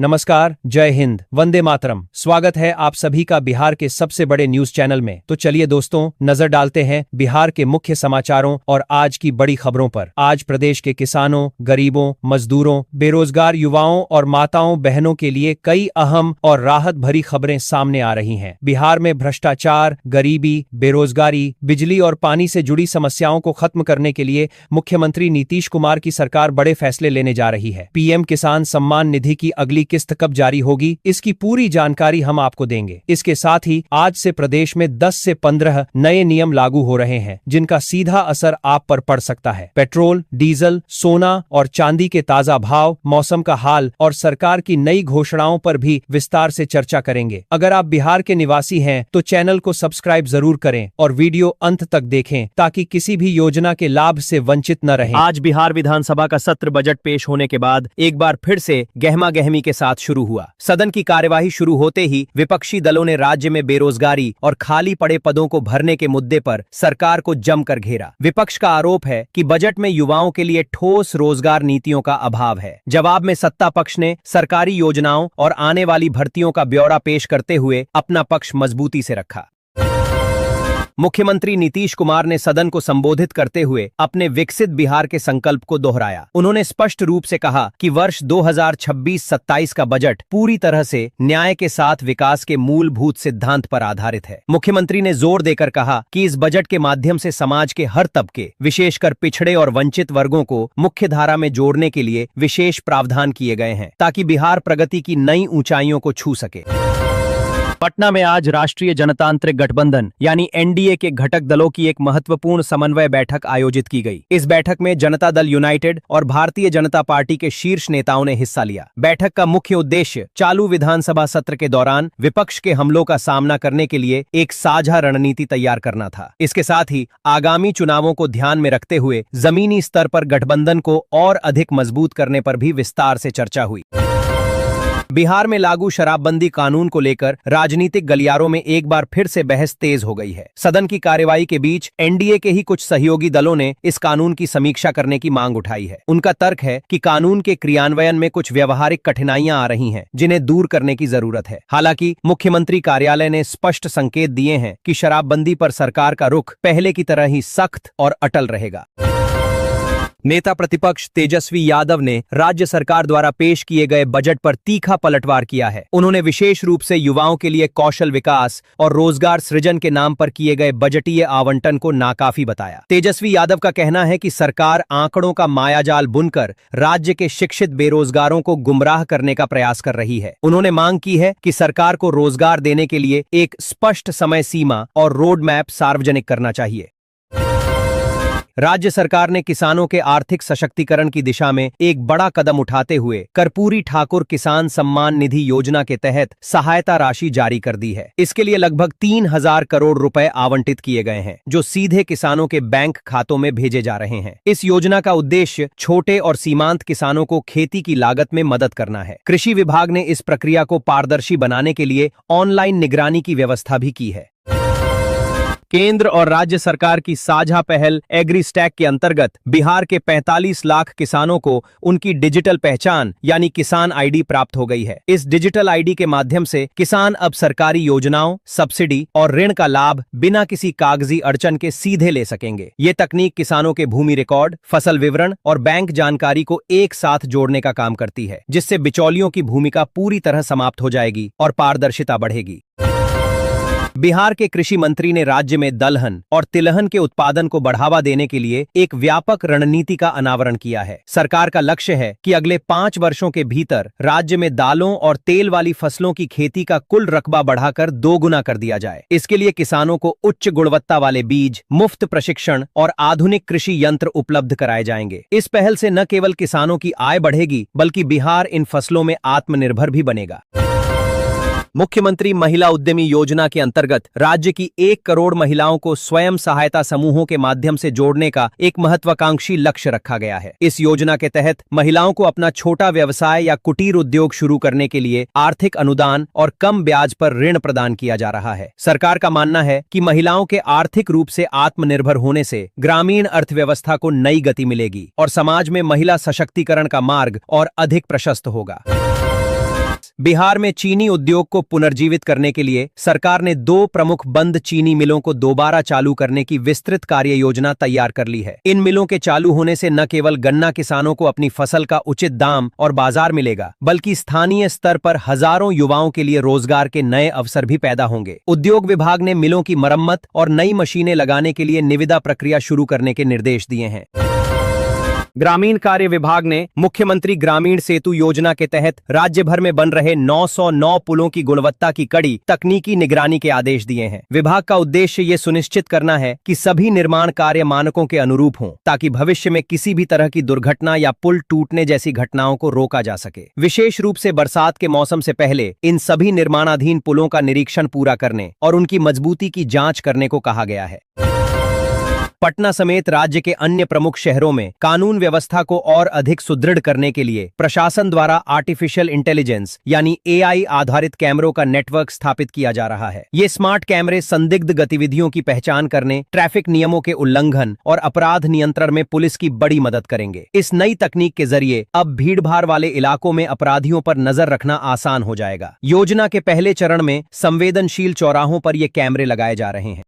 नमस्कार, जय हिंद, वंदे मातरम। स्वागत है आप सभी का बिहार के सबसे बड़े न्यूज चैनल में। तो चलिए दोस्तों, नजर डालते हैं बिहार के मुख्य समाचारों और आज की बड़ी खबरों पर। आज प्रदेश के किसानों, गरीबों, मजदूरों, बेरोजगार युवाओं और माताओं बहनों के लिए कई अहम और राहत भरी खबरें सामने आ रही हैं। बिहार में भ्रष्टाचार, गरीबी, बेरोजगारी, बिजली और पानी से जुड़ी समस्याओं को खत्म करने के लिए मुख्यमंत्री नीतीश कुमार की सरकार बड़े फैसले लेने जा रही है। पीएम किसान सम्मान निधि की अगली किस्त कब जारी होगी, इसकी पूरी जानकारी हम आपको देंगे। इसके साथ ही आज से प्रदेश में 10 से 15 नए नियम लागू हो रहे हैं, जिनका सीधा असर आप पर पड़ सकता है। पेट्रोल, डीजल, सोना और चांदी के ताजा भाव, मौसम का हाल और सरकार की नई घोषणाओं पर भी विस्तार से चर्चा करेंगे। अगर आप बिहार के निवासी हैं तो चैनल को सब्सक्राइब जरूर करें और वीडियो अंत तक देखें ताकि किसी भी योजना के लाभ से वंचित न रहें। आज बिहार विधानसभा का सत्र बजट पेश होने के बाद एक बार फिर से गहमा गहमी के साथ शुरू हुआ। सदन की कार्यवाही शुरू होते ही विपक्षी दलों ने राज्य में बेरोजगारी और खाली पड़े पदों को भरने के मुद्दे पर सरकार को जमकर घेरा। विपक्ष का आरोप है कि बजट में युवाओं के लिए ठोस रोजगार नीतियों का अभाव है। जवाब में सत्ता पक्ष ने सरकारी योजनाओं और आने वाली भर्तियों का ब्यौरा पेश करते हुए अपना पक्ष मजबूती से रखा। मुख्यमंत्री नीतीश कुमार ने सदन को संबोधित करते हुए अपने विकसित बिहार के संकल्प को दोहराया। उन्होंने स्पष्ट रूप से कहा कि वर्ष 2026-27 का बजट पूरी तरह से न्याय के साथ विकास के मूलभूत सिद्धांत पर आधारित है। मुख्यमंत्री ने जोर देकर कहा कि इस बजट के माध्यम से समाज के हर तबके, विशेषकर पिछड़े और वंचित वर्गों को मुख्य धारा में जोड़ने के लिए विशेष प्रावधान किए गए हैं, ताकि बिहार प्रगति की नई ऊंचाइयों को छू सके। पटना में आज राष्ट्रीय जनतांत्रिक गठबंधन यानी एनडीए के घटक दलों की एक महत्वपूर्ण समन्वय बैठक आयोजित की गई। इस बैठक में जनता दल यूनाइटेड और भारतीय जनता पार्टी के शीर्ष नेताओं ने हिस्सा लिया। बैठक का मुख्य उद्देश्य चालू विधानसभा सत्र के दौरान विपक्ष के हमलों का सामना करने के लिए एक साझा रणनीति तैयार करना था। इसके साथ ही आगामी चुनावों को ध्यान में रखते हुए जमीनी स्तर पर गठबंधन को और अधिक मजबूत करने पर भी विस्तार से चर्चा हुई। बिहार में लागू शराबबंदी कानून को लेकर राजनीतिक गलियारों में एक बार फिर से बहस तेज हो गई है। सदन की कार्यवाही के बीच एनडीए के ही कुछ सहयोगी दलों ने इस कानून की समीक्षा करने की मांग उठाई है। उनका तर्क है कि कानून के क्रियान्वयन में कुछ व्यवहारिक कठिनाइयां आ रही हैं, जिन्हें दूर करने की जरूरत है। हालांकि मुख्यमंत्री कार्यालय ने स्पष्ट संकेत दिए हैं कि शराबबंदी पर सरकार का रुख पहले की तरह ही सख्त और अटल रहेगा। नेता प्रतिपक्ष तेजस्वी यादव ने राज्य सरकार द्वारा पेश किए गए बजट पर तीखा पलटवार किया है। उन्होंने विशेष रूप से युवाओं के लिए कौशल विकास और रोजगार सृजन के नाम पर किए गए बजटीय आवंटन को नाकाफी बताया। तेजस्वी यादव का कहना है कि सरकार आंकड़ों का मायाजाल बुनकर राज्य के शिक्षित बेरोजगारों को गुमराह करने का प्रयास कर रही है। उन्होंने मांग की है कि सरकार को रोजगार देने के लिए एक स्पष्ट समय सीमा और रोड मैप सार्वजनिक करना चाहिए। राज्य सरकार ने किसानों के आर्थिक सशक्तिकरण की दिशा में एक बड़ा कदम उठाते हुए कर्पूरी ठाकुर किसान सम्मान निधि योजना के तहत सहायता राशि जारी कर दी है। इसके लिए लगभग 3000 करोड़ रुपए आवंटित किए गए हैं, जो सीधे किसानों के बैंक खातों में भेजे जा रहे हैं। इस योजना का उद्देश्य छोटे और सीमांत किसानों को खेती की लागत में मदद करना है। कृषि विभाग ने इस प्रक्रिया को पारदर्शी बनाने के लिए ऑनलाइन निगरानी की व्यवस्था भी की है। केंद्र और राज्य सरकार की साझा पहल एग्री स्टैक के अंतर्गत बिहार के 45 लाख किसानों को उनकी डिजिटल पहचान यानी किसान आईडी प्राप्त हो गई है। इस डिजिटल आईडी के माध्यम से किसान अब सरकारी योजनाओं, सब्सिडी और ऋण का लाभ बिना किसी कागजी अड़चन के सीधे ले सकेंगे। ये तकनीक किसानों के भूमि रिकॉर्ड, फसल विवरण और बैंक जानकारी को एक साथ जोड़ने का काम करती है, जिससे बिचौलियों की भूमिका पूरी तरह समाप्त हो जाएगी और पारदर्शिता बढ़ेगी। बिहार के कृषि मंत्री ने राज्य में दलहन और तिलहन के उत्पादन को बढ़ावा देने के लिए एक व्यापक रणनीति का अनावरण किया है। सरकार का लक्ष्य है कि अगले 5 वर्षों के भीतर राज्य में दालों और तेल वाली फसलों की खेती का कुल रकबा बढ़ाकर 2 गुना कर दिया जाए। इसके लिए किसानों को उच्च गुणवत्ता वाले बीज, मुफ्त प्रशिक्षण और आधुनिक कृषि यंत्र उपलब्ध कराए जाएंगे। इस पहल से न केवल किसानों की आय बढ़ेगी, बल्कि बिहार इन फसलों में आत्मनिर्भर भी बनेगा। मुख्यमंत्री महिला उद्यमी योजना के अंतर्गत राज्य की 1 करोड़ महिलाओं को स्वयं सहायता समूहों के माध्यम से जोड़ने का एक महत्वाकांक्षी लक्ष्य रखा गया है। इस योजना के तहत महिलाओं को अपना छोटा व्यवसाय या कुटीर उद्योग शुरू करने के लिए आर्थिक अनुदान और कम ब्याज पर ऋण प्रदान किया जा रहा है। सरकार का मानना है कि महिलाओं के आर्थिक रूप से आत्मनिर्भर होने से ग्रामीण अर्थव्यवस्था को नई गति मिलेगी और समाज में महिला सशक्तिकरण का मार्ग और अधिक प्रशस्त होगा। बिहार में चीनी उद्योग को पुनर्जीवित करने के लिए सरकार ने 2 प्रमुख बंद चीनी मिलों को दोबारा चालू करने की विस्तृत कार्य योजना तैयार कर ली है। इन मिलों के चालू होने से न केवल गन्ना किसानों को अपनी फसल का उचित दाम और बाजार मिलेगा, बल्कि स्थानीय स्तर पर हजारों युवाओं के लिए रोजगार के नए अवसर भी पैदा होंगे। उद्योग विभाग ने मिलों की मरम्मत और नई मशीनें लगाने के लिए निविदा प्रक्रिया शुरू करने के निर्देश दिए हैं। ग्रामीण कार्य विभाग ने मुख्यमंत्री ग्रामीण सेतु योजना के तहत राज्य भर में बन रहे 909 पुलों की गुणवत्ता की कड़ी तकनीकी निगरानी के आदेश दिए हैं। विभाग का उद्देश्य ये सुनिश्चित करना है कि सभी निर्माण कार्य मानकों के अनुरूप हों, ताकि भविष्य में किसी भी तरह की दुर्घटना या पुल टूटने जैसी घटनाओं को रोका जा सके। विशेष रूप से बरसात के मौसम से पहले इन सभी निर्माणाधीन पुलों का निरीक्षण पूरा करने और उनकी मजबूती की जांच करने को कहा गया है। पटना समेत राज्य के अन्य प्रमुख शहरों में कानून व्यवस्था को और अधिक सुदृढ़ करने के लिए प्रशासन द्वारा आर्टिफिशियल इंटेलिजेंस यानी AI आधारित कैमरों का नेटवर्क स्थापित किया जा रहा है। ये स्मार्ट कैमरे संदिग्ध गतिविधियों की पहचान करने, ट्रैफिक नियमों के उल्लंघन और अपराध नियंत्रण में पुलिस की बड़ी मदद करेंगे। इस नई तकनीक के जरिए अब भीड़भाड़ वाले इलाकों में अपराधियों पर नजर रखना आसान हो जाएगा। योजना के पहले चरण में संवेदनशील चौराहों पर ये कैमरे लगाए जा रहे हैं।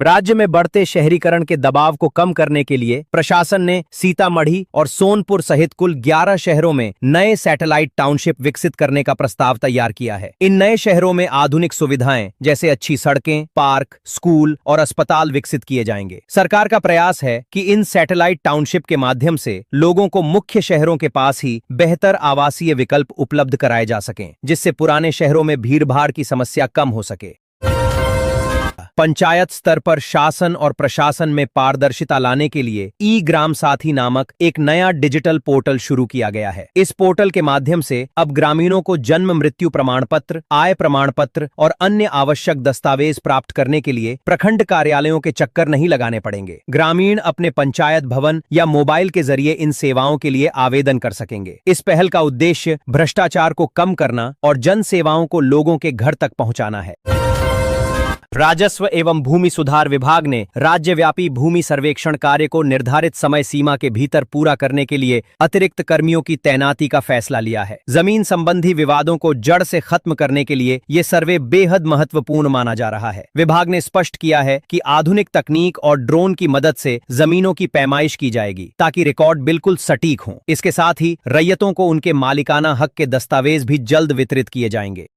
राज्य में बढ़ते शहरीकरण के दबाव को कम करने के लिए प्रशासन ने सीतामढ़ी और सोनपुर सहित कुल 11 शहरों में नए सैटेलाइट टाउनशिप विकसित करने का प्रस्ताव तैयार किया है। इन नए शहरों में आधुनिक सुविधाएं जैसे अच्छी सड़कें, पार्क, स्कूल और अस्पताल विकसित किए जाएंगे। सरकार का प्रयास है कि इन सैटेलाइट टाउनशिप के माध्यम से लोगों को मुख्य शहरों के पास ही बेहतर आवासीय विकल्प उपलब्ध कराए जा सकें, जिससे पुराने शहरों में भीड़भाड़ की समस्या कम हो सके। पंचायत स्तर पर शासन और प्रशासन में पारदर्शिता लाने के लिए ई-ग्राम साथी नामक एक नया डिजिटल पोर्टल शुरू किया गया है। इस पोर्टल के माध्यम से अब ग्रामीणों को जन्म मृत्यु प्रमाण पत्र, आय प्रमाण पत्र और अन्य आवश्यक दस्तावेज प्राप्त करने के लिए प्रखंड कार्यालयों के चक्कर नहीं लगाने पड़ेंगे। ग्रामीण अपने पंचायत भवन या मोबाइल के जरिए इन सेवाओं के लिए आवेदन कर सकेंगे। इस पहल का उद्देश्य भ्रष्टाचार को कम करना और जन सेवाओं को लोगों के घर तक पहुंचाना है। राजस्व एवं भूमि सुधार विभाग ने राज्यव्यापी भूमि सर्वेक्षण कार्य को निर्धारित समय सीमा के भीतर पूरा करने के लिए अतिरिक्त कर्मियों की तैनाती का फैसला लिया है। जमीन संबंधी विवादों को जड़ से खत्म करने के लिए ये सर्वे बेहद महत्वपूर्ण माना जा रहा है। विभाग ने स्पष्ट किया है कि आधुनिक तकनीक और ड्रोन की मदद से जमीनों की पैमाइश की जाएगी, ताकि रिकॉर्ड बिल्कुल सटीक हों। इसके साथ ही रैयतों को उनके मालिकाना हक के दस्तावेज भी जल्द वितरित किए जाएंगे।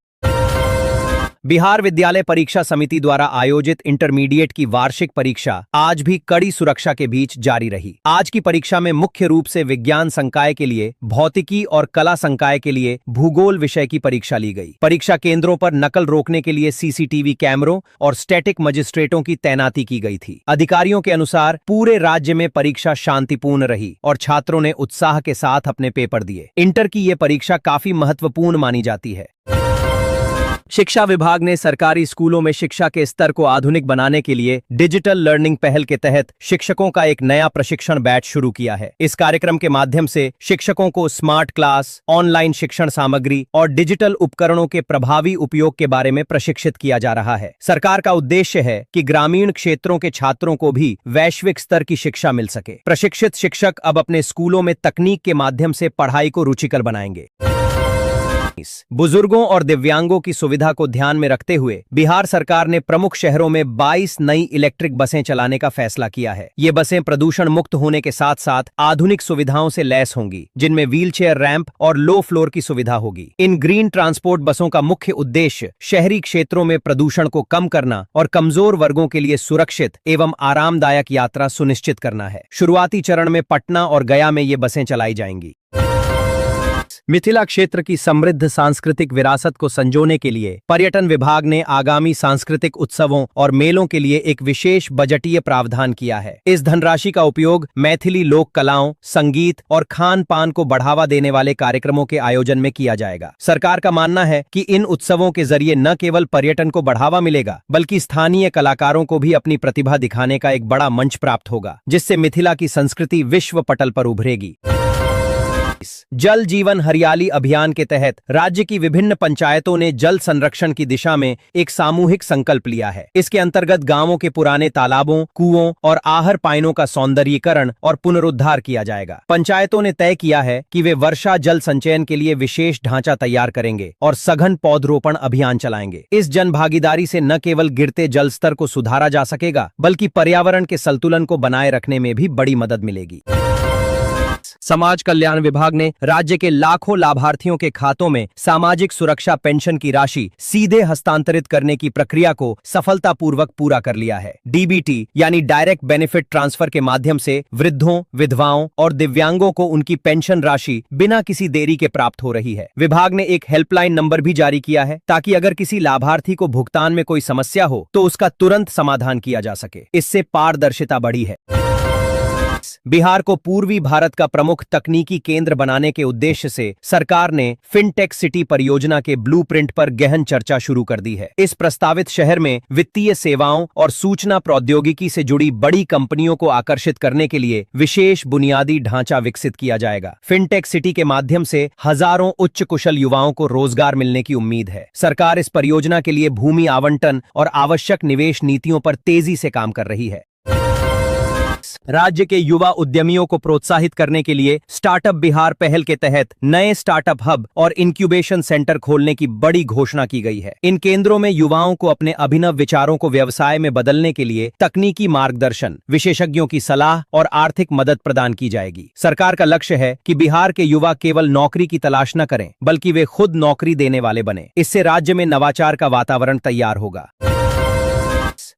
बिहार विद्यालय परीक्षा समिति द्वारा आयोजित इंटरमीडिएट की वार्षिक परीक्षा आज भी कड़ी सुरक्षा के बीच जारी रही। आज की परीक्षा में मुख्य रूप से विज्ञान संकाय के लिए, भौतिकी और कला संकाय के लिए भूगोल विषय की परीक्षा ली गई। परीक्षा केंद्रों पर नकल रोकने के लिए सीसीटीवी कैमरों और स्टैटिक मजिस्ट्रेटों की तैनाती की गई थी। अधिकारियों के अनुसार पूरे राज्य में परीक्षा शांतिपूर्ण रही और छात्रों ने उत्साह के साथ अपने पेपर दिए। इंटर की ये परीक्षा काफी महत्वपूर्ण मानी जाती है। शिक्षा विभाग ने सरकारी स्कूलों में शिक्षा के स्तर को आधुनिक बनाने के लिए डिजिटल लर्निंग पहल के तहत शिक्षकों का एक नया प्रशिक्षण बैच शुरू किया है। इस कार्यक्रम के माध्यम से शिक्षकों को स्मार्ट क्लास, ऑनलाइन शिक्षण सामग्री और डिजिटल उपकरणों के प्रभावी उपयोग के बारे में प्रशिक्षित किया जा रहा है। सरकार का उद्देश्य है कि ग्रामीण क्षेत्रों के छात्रों को भी वैश्विक स्तर की शिक्षा मिल सके। प्रशिक्षित शिक्षक अब अपने स्कूलों में तकनीक के माध्यम से पढ़ाई को रुचिकर बनाएंगे। बुजुर्गों और दिव्यांगों की सुविधा को ध्यान में रखते हुए बिहार सरकार ने प्रमुख शहरों में 22 नई इलेक्ट्रिक बसें चलाने का फैसला किया है। ये बसें प्रदूषण मुक्त होने के साथ साथ आधुनिक सुविधाओं से लैस होंगी, जिनमें व्हीलचेयर रैंप और लो फ्लोर की सुविधा होगी। इन ग्रीन ट्रांसपोर्ट बसों का मुख्य उद्देश्य शहरी क्षेत्रों में प्रदूषण को कम करना और कमजोर वर्गों के लिए सुरक्षित एवं आरामदायक यात्रा सुनिश्चित करना है। शुरुआती चरण में पटना और गया में ये बसें चलाई जाएंगी। मिथिला क्षेत्र की समृद्ध सांस्कृतिक विरासत को संजोने के लिए पर्यटन विभाग ने आगामी सांस्कृतिक उत्सवों और मेलों के लिए एक विशेष बजटीय प्रावधान किया है। इस धनराशि का उपयोग मैथिली लोक कलाओं, संगीत और खान पान को बढ़ावा देने वाले कार्यक्रमों के आयोजन में किया जाएगा। सरकार का मानना है कि इन उत्सवों के जरिए न केवल पर्यटन को बढ़ावा मिलेगा, बल्कि स्थानीय कलाकारों को भी अपनी प्रतिभा दिखाने का एक बड़ा मंच प्राप्त होगा, जिससे मिथिला की संस्कृति विश्व पटल पर उभरेगी। जल जीवन हरियाली अभियान के तहत राज्य की विभिन्न पंचायतों ने जल संरक्षण की दिशा में एक सामूहिक संकल्प लिया है। इसके अंतर्गत गांवों के पुराने तालाबों, कुओं और आहर पाइनों का सौंदर्यीकरण और पुनरुद्धार किया जाएगा। पंचायतों ने तय किया है कि वे वर्षा जल संचयन के लिए विशेष ढांचा तैयार करेंगे और सघन पौधरोपण अभियान चलाएंगे। इस जन भागीदारी से न केवल गिरते जल स्तर को सुधारा जा सकेगा, बल्कि पर्यावरण के संतुलन को बनाए रखने में भी बड़ी मदद मिलेगी। समाज कल्याण विभाग ने राज्य के लाखों लाभार्थियों के खातों में सामाजिक सुरक्षा पेंशन की राशि सीधे हस्तांतरित करने की प्रक्रिया को सफलतापूर्वक पूरा कर लिया है। डीबीटी यानी डायरेक्ट बेनिफिट ट्रांसफर के माध्यम से वृद्धों, विधवाओं और दिव्यांगों को उनकी पेंशन राशि बिना किसी देरी के प्राप्त हो रही है। विभाग ने एक हेल्पलाइन नंबर भी जारी किया है ताकि अगर किसी लाभार्थी को भुगतान में कोई समस्या हो तो उसका तुरंत समाधान किया जा सके। इससे पारदर्शिता बढ़ी है। बिहार को पूर्वी भारत का प्रमुख तकनीकी केंद्र बनाने के उद्देश्य से सरकार ने फिनटेक सिटी परियोजना के ब्लूप्रिंट पर गहन चर्चा शुरू कर दी है। इस प्रस्तावित शहर में वित्तीय सेवाओं और सूचना प्रौद्योगिकी से जुड़ी बड़ी कंपनियों को आकर्षित करने के लिए विशेष बुनियादी ढांचा विकसित किया जाएगा। फिनटेक सिटी के माध्यम से हजारों उच्च कुशल युवाओं को रोजगार मिलने की उम्मीद है। सरकार इस परियोजना के लिए भूमि आवंटन और आवश्यक निवेश नीतियों पर तेजी से काम कर रही है। राज्य के युवा उद्यमियों को प्रोत्साहित करने के लिए स्टार्टअप बिहार पहल के तहत नए स्टार्टअप हब और इंक्यूबेशन सेंटर खोलने की बड़ी घोषणा की गई है। इन केंद्रों में युवाओं को अपने अभिनव विचारों को व्यवसाय में बदलने के लिए तकनीकी मार्गदर्शन, विशेषज्ञों की सलाह और आर्थिक मदद प्रदान की जाएगी। सरकार का लक्ष्य है कि बिहार के युवा केवल नौकरी की तलाश न करें, बल्कि वे खुद नौकरी देने वाले बने। इससे राज्य में नवाचार का वातावरण तैयार होगा।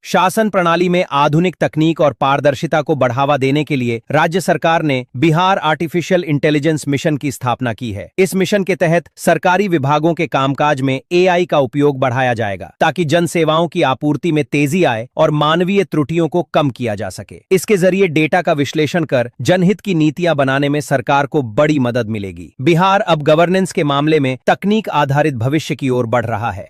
शासन प्रणाली में आधुनिक तकनीक और पारदर्शिता को बढ़ावा देने के लिए राज्य सरकार ने बिहार आर्टिफिशियल इंटेलिजेंस मिशन की स्थापना की है। इस मिशन के तहत सरकारी विभागों के कामकाज में एआई का उपयोग बढ़ाया जाएगा ताकि जन सेवाओं की आपूर्ति में तेजी आए और मानवीय त्रुटियों को कम किया जा सके। इसके जरिए डेटा का विश्लेषण कर जनहित की नीतियां बनाने में सरकार को बड़ी मदद मिलेगी। बिहार अब गवर्नेंस के मामले में तकनीक आधारित भविष्य की ओर बढ़ रहा है।